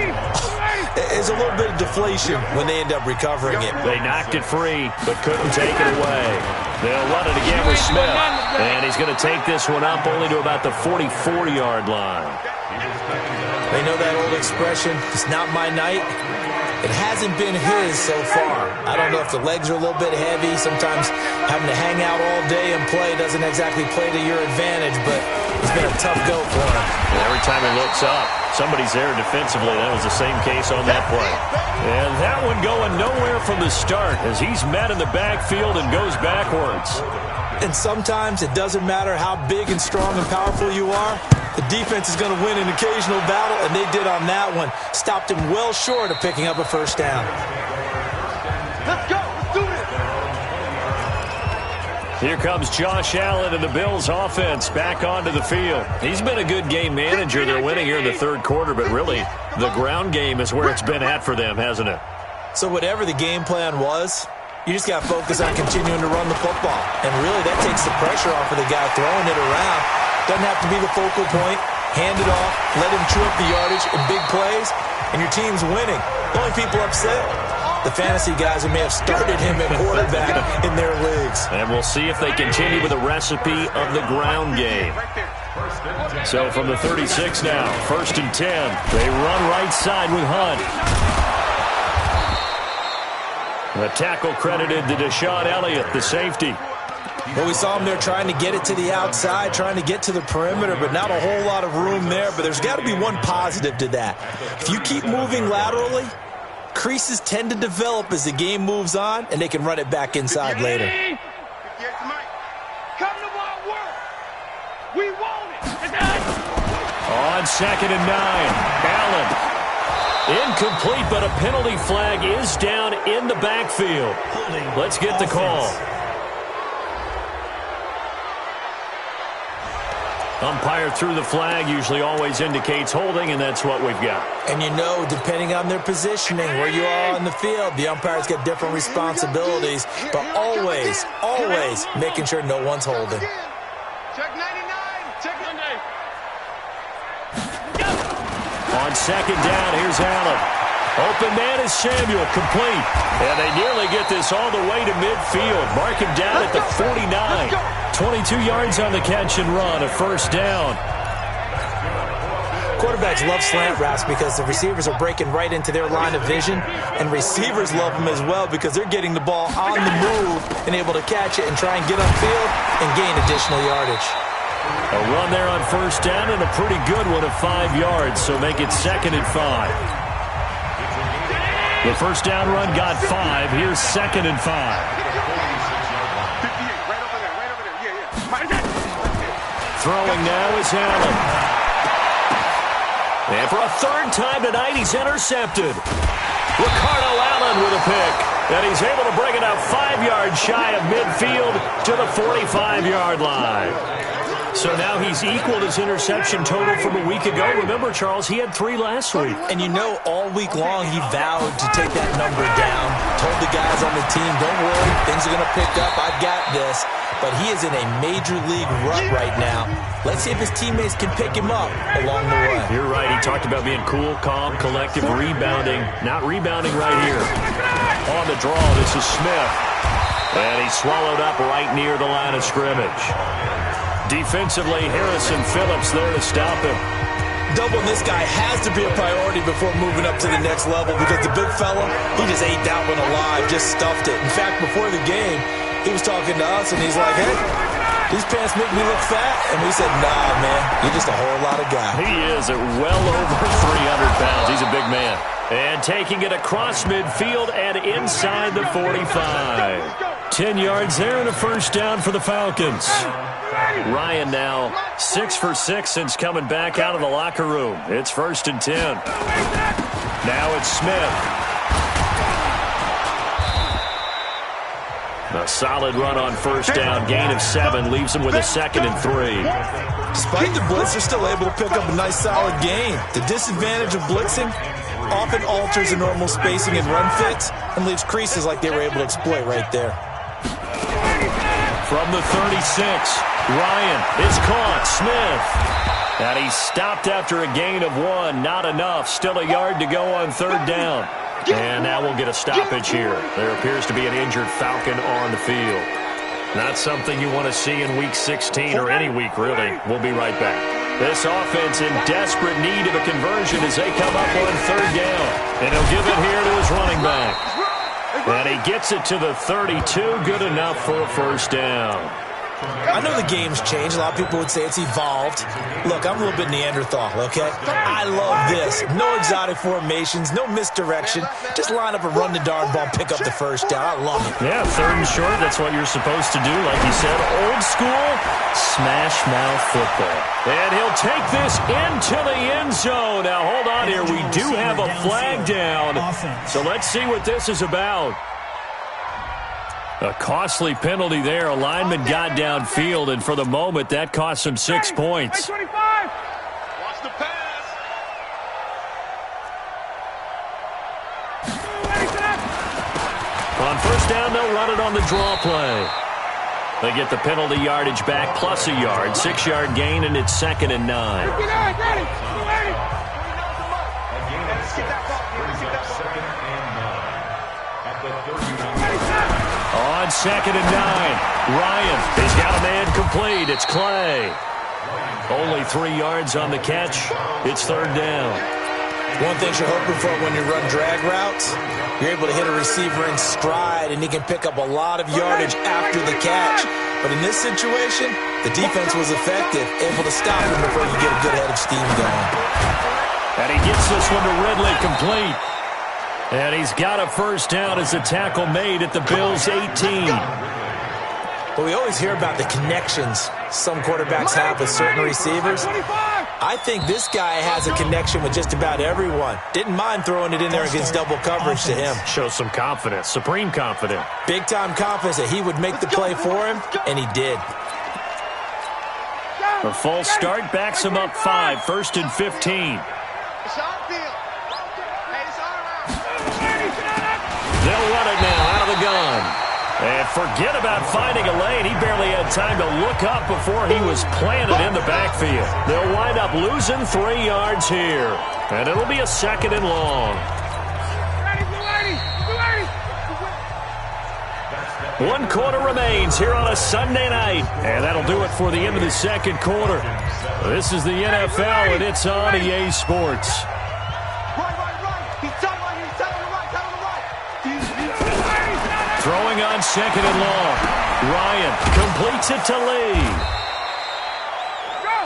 There's a little bit of deflation when they end up recovering it. They knocked it free, but couldn't take it away. They'll run it again with Smith. And he's going to take this one up only to about the 44-yard line. They know that old expression, it's not my night. It hasn't been his so far. I don't know if the legs are a little bit heavy. Sometimes having to hang out all day and play doesn't exactly play to your advantage, but it's been a tough go for him. And every time he looks up, somebody's there defensively. That was the same case on that play. And that one going nowhere from the start as he's met in the backfield and goes backwards. And sometimes it doesn't matter how big and strong and powerful you are. The defense is going to win an occasional battle, and they did on that one. Stopped him well short of picking up a first down. Let's go. Let's do it. Here comes Josh Allen and the Bills offense back onto the field. He's been a good game manager. They're winning here in the third quarter, but really the ground game is where it's been at for them, hasn't it? So whatever the game plan was, You just got to focus on continuing to run the football. And really, that takes the pressure off of the guy throwing it around. Doesn't have to be the focal point. Hand it off, let him chew up the yardage in big plays, and your team's winning. The only people upset, the fantasy guys who may have started him at quarterback in their leagues. And we'll see if they continue with the recipe of the ground game. So from the 36 now, 1st and 10. They run right side with Hunt. The tackle credited to Deshaun Elliott, the safety. Well, we saw him there trying to get it to the outside, trying to get to the perimeter, but not a whole lot of room there. But there's got to be one positive to that. If you keep moving laterally, creases tend to develop as the game moves on, and they can run it back inside later. Come to my work. We want it. On 2nd and 9, Allen. Incomplete, but a penalty flag is down in the backfield. Let's get the call. Umpire threw the flag, usually always indicates holding, and that's what we've got. And you know, depending on their positioning, where you are on the field, the umpire's got different responsibilities, but always, always making sure no one's holding. Check 99. Check 98. On 2nd down, here's Allen. Open man is Samuel, complete. And they nearly get this all the way to midfield. Mark him down at the 49. 22 yards on the catch and run, a 1st down. Quarterbacks love slant routes because the receivers are breaking right into their line of vision, and receivers love them as well because they're getting the ball on the move and able to catch it and try and get upfield and gain additional yardage. A run there on 1st down and a pretty good one of 5 yards, so make it 2nd and 5. The 1st down run got 5. Here's 2nd and 5. Throwing now is Allen. And for a 3rd time tonight, he's intercepted. Ricardo Allen with a pick. And he's able to bring it up 5 yards shy of midfield to the 45-yard line. So now he's equaled his interception total from a week ago. Remember, Charles, he had 3 last week. And you know, all week long he vowed to take that number down. Told the guys on the team, don't worry, things are going to pick up. I've got this. But he is in a major league rut right now. Let's see if his teammates can pick him up along the way. You're right. He talked about being cool, calm, collective, rebounding. Not rebounding right here. On the draw, this is Smith. And he's swallowed up right near the line of scrimmage. Defensively, Harrison Phillips there to stop him. Doubling this guy has to be a priority before moving up to the next level because the big fella, he just ate that one alive, just stuffed it. In fact, before the game, he was talking to us, and he's like, hey, these pants make me look fat. And we said, nah, man, you're just a whole lot of guy. He is at well over 300 pounds. He's a big man. And taking it across midfield and inside the 45. 10 yards there and a 1st down for the Falcons. Ryan now 6 for 6 since coming back out of the locker room. It's 1st and 10. Now it's Smith. A solid run on 1st down. Gain of 7 leaves him with a 2nd and 3. Despite the blitz, they're still able to pick up a nice solid gain. The disadvantage of blitzing often alters the normal spacing and run fits and leaves creases like they were able to exploit right there. From the 36, Ryan is caught. Smith. And he stopped after a gain of 1. Not enough. Still a yard to go on 3rd down. And now we'll get a stoppage here. There appears to be an injured Falcon on the field. Not something you want to see in Week 16 or any week, really. We'll be right back. This offense in desperate need of a conversion as they come up on 3rd down. And he'll give it here to his running back. And he gets it to the 32. Good enough for a 1st down. I know the game's changed. A lot of people would say it's evolved. Look, I'm a little bit Neanderthal, okay? I love this. No exotic formations, no misdirection. Just line up and run the darn ball, pick up the 1st down. I love it. Yeah, 3rd and short, that's what you're supposed to do. Like you said, old school, smash mouth football. And he'll take this into the end zone. Now, hold on here. We do have a flag down. So let's see what this is about. A costly penalty there. A lineman got downfield, and for the moment, that cost him 6 points. Watch the pass. On 1st down, they'll run it on the draw play. They get the penalty yardage back plus a yard, 6-yard gain, and it's 2nd and 9. On 2nd and 9, Ryan has got a man complete. It's Clay. Only 3 yards on the catch. It's 3rd down. One thing you're hoping for when you run drag routes, you're able to hit a receiver in stride, and he can pick up a lot of yardage after the catch. But in this situation, the defense was effective, able to stop him before you get a good head of steam going. And he gets this one to Ridley complete. And he's got a 1st down as the tackle made at the Bills' 18. But we always hear about the connections some quarterbacks have with certain receivers. I think this guy has a connection with just about everyone. Didn't mind throwing it in there against double coverage to him. Shows some confidence, supreme confidence. Big-time confidence that he would make the play for him, and he did. A false start backs him up 5, 1st and 15. They'll run it now out of the gun. And forget about finding a lane. He barely had time to look up before he was planted in the backfield. They'll wind up losing 3 yards here. And it'll be a 2nd and long. 1 quarter remains here on a Sunday night. And that'll do it for the end of the 2nd quarter. This is the NFL, and it's on EA Sports. Throwing on 2nd and long. Ryan completes it to Lee.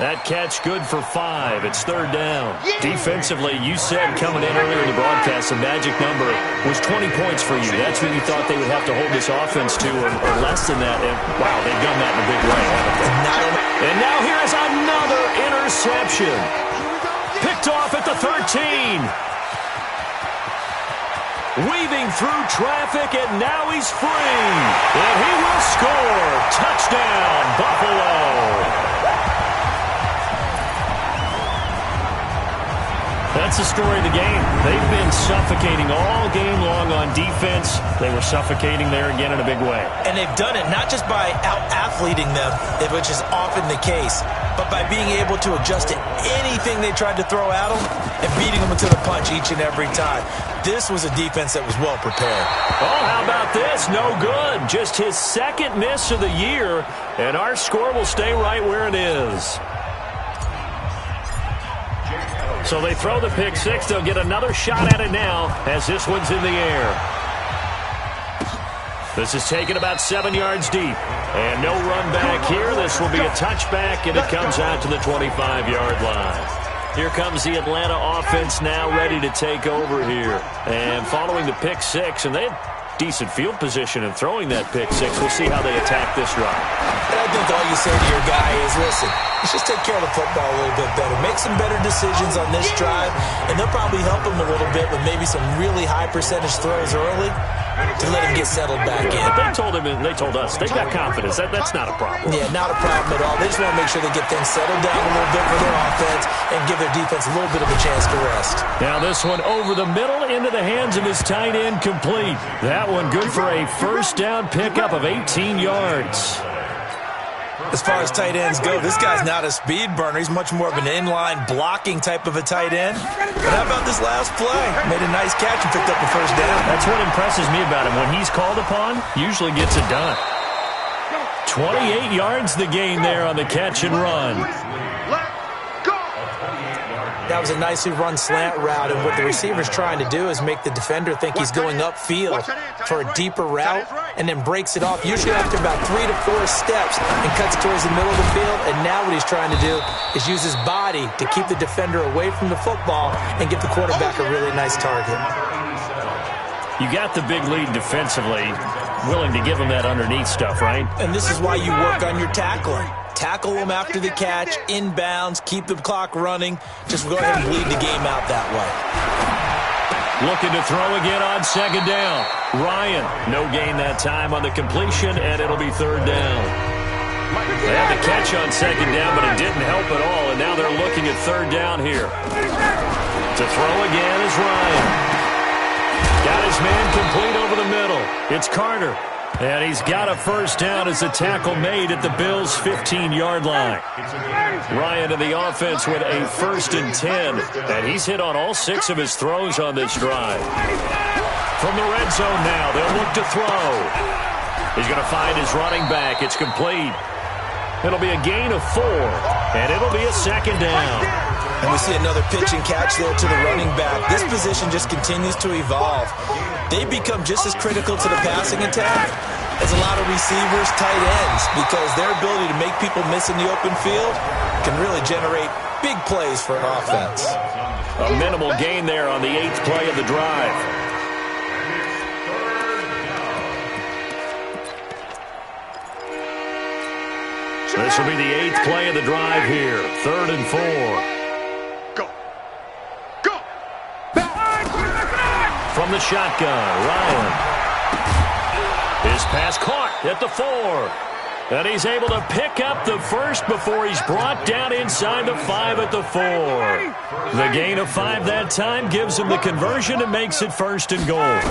That catch good for 5. It's 3rd down. Defensively, you said coming in earlier in the broadcast, the magic number was 20 points for you. That's what you thought they would have to hold this offense to, or less than that. And, wow, they've done that in a big way, haven't they? And now here is another interception. Picked off at the 13. Weaving through traffic, and now he's free. And he will score. Touchdown, Buffalo. That's the story of the game. They've been suffocating all game long on defense. They were suffocating there again in a big way. And they've done it not just by out-athleting them, which is often the case, but by being able to adjust to anything they tried to throw at them and beating them to the punch each and every time. This was a defense that was well prepared. Oh, how about this? No good. Just his 2nd miss of the year, and our score will stay right where it is. So they throw the pick 6. They'll get another shot at it now as this one's in the air. This is taken about 7 yards deep. And no run back here. This will be a touchback, and it comes out to the 25-yard line. Here comes the Atlanta offense now ready to take over here. And following the pick 6, and they had decent field position in throwing that pick 6. We'll see how they attack this drive. And I think all you say to your guy is, listen, let's just take care of the football a little bit better. Make some better decisions on this drive, and they'll probably help him a little bit with maybe some really high percentage throws early to let him get settled back in. They told him, and they told us, they've got confidence. That's not a problem. Yeah, not a problem at all. They just want to make sure they get things settled down a little bit for their offense and give their defense a little bit of a chance to rest. Now this one over the middle into the hands of his tight end, complete. That one good for a 1st down pickup of 18 yards. As far as tight ends go, this guy's not a speed burner. He's much more of an inline blocking type of a tight end. But how about this last play? Made a nice catch and picked up a 1st down. That's what impresses me about him. When he's called upon, usually gets it done. 28 yards the gain there on the catch and run. That was a nicely run slant route, and what the receiver's trying to do is make the defender think he's going upfield for a deeper route, and then breaks it off, usually after about 3 to 4 steps, and cuts towards the middle of the field. And now what he's trying to do is use his body to keep the defender away from the football and get the quarterback a really nice target. You got the big lead defensively, willing to give him that underneath stuff, right? And this is why you work on your tackling. Tackle them after the catch, inbounds, keep the clock running. Just go ahead and bleed the game out that way. Looking to throw again on 2nd down. Ryan, no gain that time on the completion, and it'll be 3rd down. They had the catch on 2nd down, but it didn't help at all, and now they're looking at 3rd down here. To throw again is Ryan. Got Got his man complete over the middle. It's Carter. And he's got a first down as the tackle made at the Bills' 15-yard line. Ryan in the offense with a 1st and 10. And he's hit on all 6 of his throws on this drive. From the red zone now, they'll look to throw. He's going to find his running back. It's complete. It'll be a gain of 4, and it'll be a 2nd down. And we see another pitch and catch there to the running back. This position just continues to evolve. They become just as critical to the passing attack as a lot of receivers, tight ends, because their ability to make people miss in the open field can really generate big plays for an offense. A minimal gain there on the 8th play of the drive. This will be the 8th play of the drive here. 3rd and 4. Go. Go. From the shotgun, Ryan. His pass caught at the 4. And he's able to pick up the first before he's brought down inside the 5 at the 4. The gain of 5 that time gives him the conversion and makes it 1st and goal.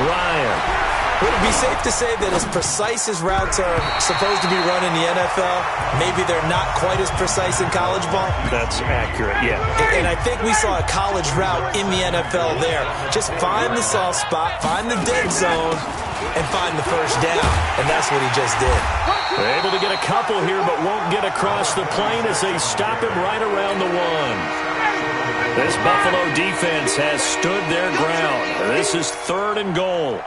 Ryan. Would it be safe to say that as precise as routes are supposed to be run in the NFL, maybe they're not quite as precise in college ball? That's accurate, yeah. And I think we saw a college route in the NFL there. Just find the soft spot, find the dead zone, and find the first down. And that's what he just did. They're able to get a couple here, but won't get across the plane as they stop him right around the 1. This Buffalo defense has stood their ground. This is 3rd and goal.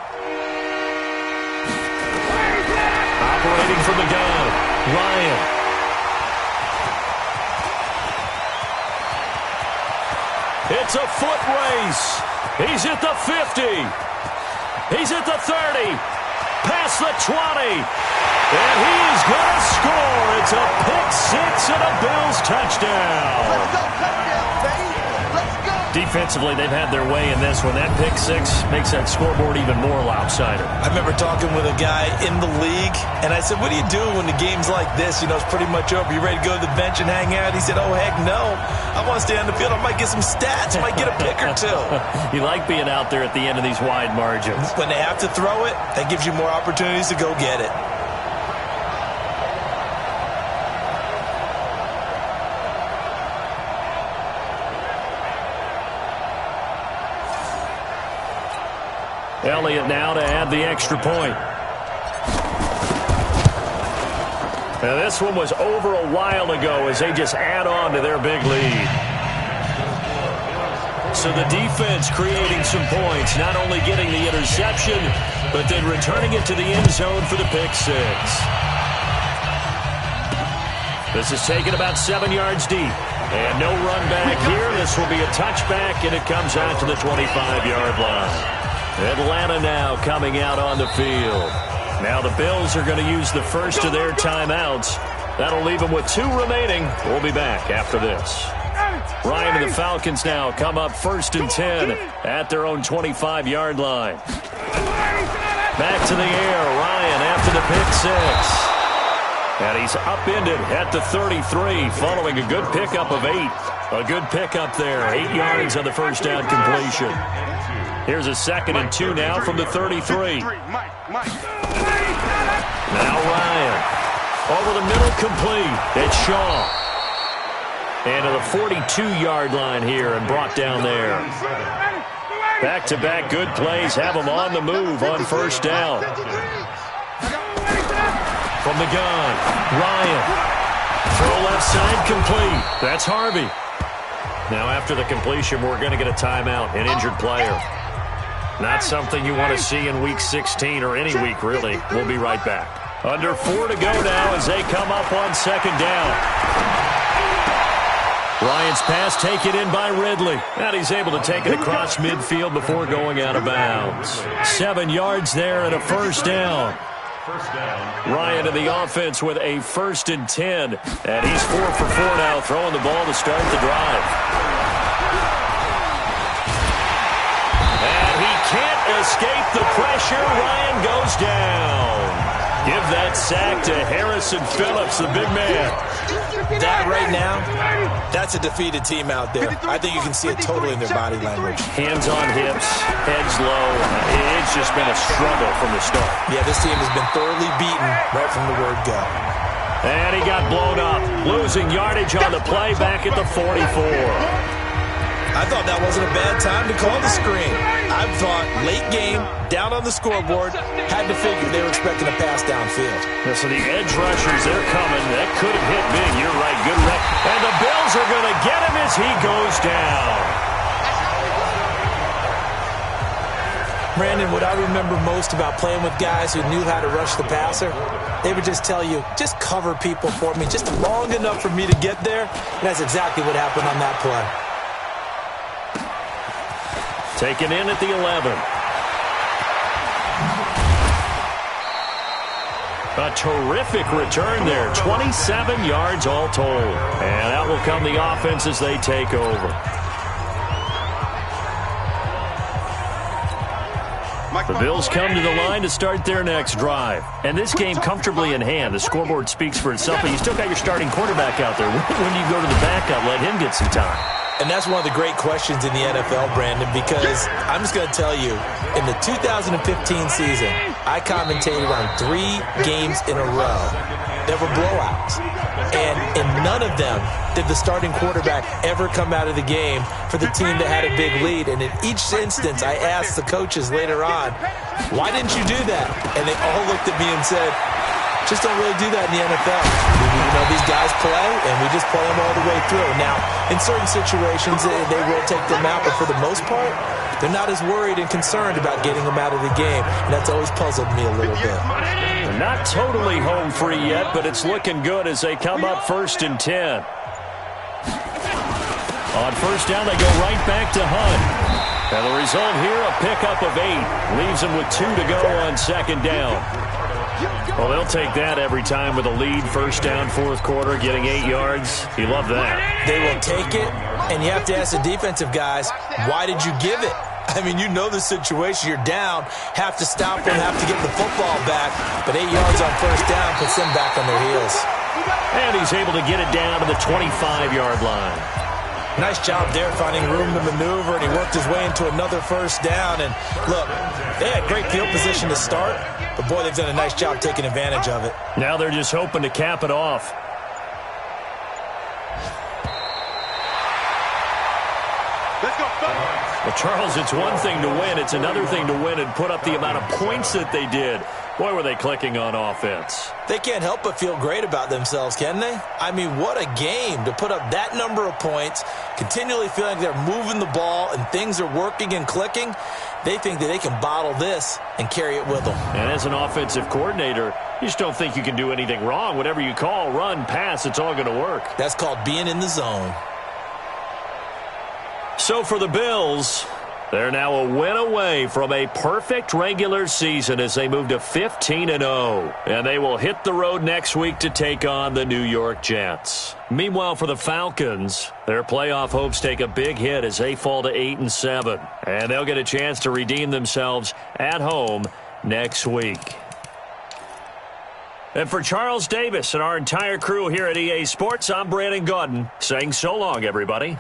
Operating from the gun, Ryan. It's a foot race. He's at the 50. He's at the 30. Past the 20. And he's going to score. It's a pick 6 and a Bills touchdown. Let's go, touchdown, baby. Let's go. Defensively, they've had their way in this one. That pick 6 makes that scoreboard even more lopsided. I remember talking with a guy in the league, and I said, what do you do when the game's like this? You know, it's pretty much over. You ready to go to the bench and hang out? He said, oh, heck no. I want to stay on the field. I might get some stats. I might get a pick or 2. You like being out there at the end of these wide margins. When they have to throw it, that gives you more opportunities to go get it. Elliott now to add the extra point. Now this one was over a while ago as they just add on to their big lead. So the defense creating some points, not only getting the interception, but then returning it to the end zone for the pick 6. This is taken about 7 yards deep. And no run back here. This will be a touchback, and it comes out to the 25-yard line. Atlanta now coming out on the field. Now the Bills are going to use the first of their timeouts. That'll leave them with 2 remaining. We'll be back after this. Ryan and the Falcons now come up 1st and 10 at their own 25-yard line. Back to the air. Ryan after the pick 6. And he's upended at the 33 following a good pickup of 8. A good pickup there. 8 yards on the first down completion. Here's a 2nd and 2 now from the 33. Now Ryan. Over the middle, complete. It's Shaw. And to the 42-yard line here and brought down there. Back-to-back good plays have them on the move on first down. From the gun, Ryan. Throw left side, complete. That's Harvey. Now after the completion, we're going to get a timeout, an injured player. Not something you want to see in Week 16 or any week, really. We'll be right back. Under 4 to go now as they come up on 2nd down. Ryan's pass taken in by Ridley. And he's able to take it across midfield before going out of bounds. 7 yards there and a first down. Ryan in the offense with a 1st and 10. And he's 4 for 4 now, throwing the ball to start the drive. And he can't escape the pressure. Ryan goes down. Give that that sack to Harrison Phillips, the big man. That right now, that's a defeated team out there. I think you can see it totally in their body language. Hands on hips, heads low. It's just been a struggle from the start. Yeah, this team has been thoroughly beaten right from the word go. And he got blown up, losing yardage on the play back at the 44. I thought that wasn't a bad time to call the screen. I thought late game, down on the scoreboard, had to figure they were expecting a pass downfield. Yeah, so the edge rushers, they're coming. That could have hit big. You're right. Good rep. And the Bills are going to get him as he goes down. Brandon, what I remember most about playing with guys who knew how to rush the passer, they would just tell you, just cover people for me, just long enough for me to get there. And that's exactly what happened on that play. Taken in at the 11. A terrific return there. 27 yards all told. And out will come the offense as they take over. The Bills come to the line to start their next drive. And this game comfortably in hand. The scoreboard speaks for itself, but you still got your starting quarterback out there. When do you go to the backup? Let him get some time. And that's one of the great questions in the NFL, Brandon, because I'm just going to tell you, in the 2015 season, I commentated on 3 games in a row. There were blowouts. And in none of them did the starting quarterback ever come out of the game for the team that had a big lead. And in each instance, I asked the coaches later on, why didn't you do that? And they all looked at me and said, just don't really do that in the NFL. You know, these guys play, and we just play them all the way through. Now, in certain situations, they will take them out, but for the most part, they're not as worried and concerned about getting them out of the game, and that's always puzzled me a little bit. They're not totally home free yet, but it's looking good as they come up 1st and 10. On first down, they go right back to Hunt. And the result here, a pickup of 8. Leaves them with 2 to go on 2nd down. Well, they'll take that every time with a lead. 1st down, 4th quarter, getting 8 yards. You love that. They will take it, and you have to ask the defensive guys, why did you give it? I mean, you know the situation. You're down, have to stop them, have to get the football back, but 8 yards on 1st down puts them back on their heels. And he's able to get it down to the 25-yard line. Nice job there finding room to maneuver, and he worked his way into another 1st down. And look, they had great field position to start, but boy, they've done a nice job taking advantage of it. Now they're just hoping to cap it off. Let's go, Well, Charles, it's one thing to win. It's another thing to win and put up the amount of points that they did. Boy, were they clicking on offense. They can't help but feel great about themselves, can they? I mean, what a game to put up that number of points, continually feeling like they're moving the ball and things are working and clicking. They think that they can bottle this and carry it with them. And as an offensive coordinator, you just don't think you can do anything wrong. Whatever you call, run, pass, it's all going to work. That's called being in the zone. So for the Bills, they're now a win away from a perfect regular season as they move to 15-0. And they will hit the road next week to take on the New York Jets. Meanwhile, for the Falcons, their playoff hopes take a big hit as they fall to 8-7. And they'll get a chance to redeem themselves at home next week. And for Charles Davis and our entire crew here at EA Sports, I'm Brandon Gaudin saying so long, everybody.